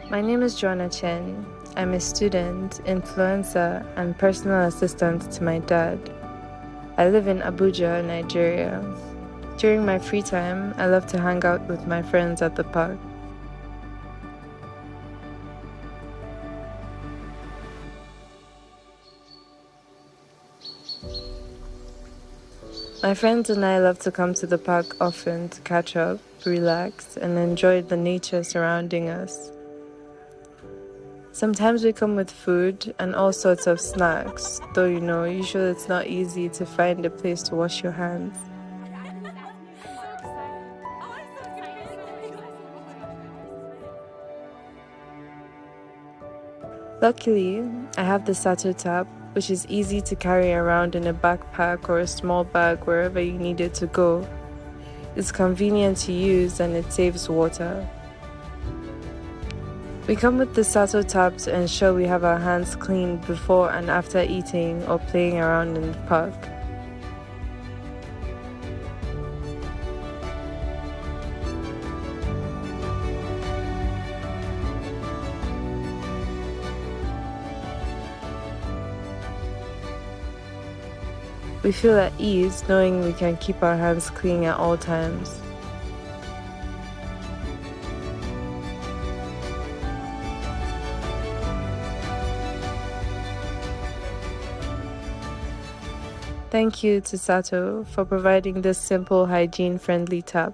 My name is Joanna Chen. I'm a student, influencer, and personal assistant to my dad. I live in Abuja, Nigeria. During my free time, I love to hang out with my friends at the park. My friends and I love to come to the park often to catch up, relax, and enjoy the nature surrounding us. Sometimes we come with food and all sorts of snacks, though usually it's not easy to find a place to wash your hands. Luckily, I have the SATO Tap, which is easy to carry around in a backpack or a small bag wherever you need it to go. It's convenient to use and it saves water. We come with the SATO Tap to ensure we have our hands clean before and after eating or playing around in the park. We feel at ease knowing we can keep our hands clean at all times. Thank you to SATO for providing this simple hygiene-friendly tap.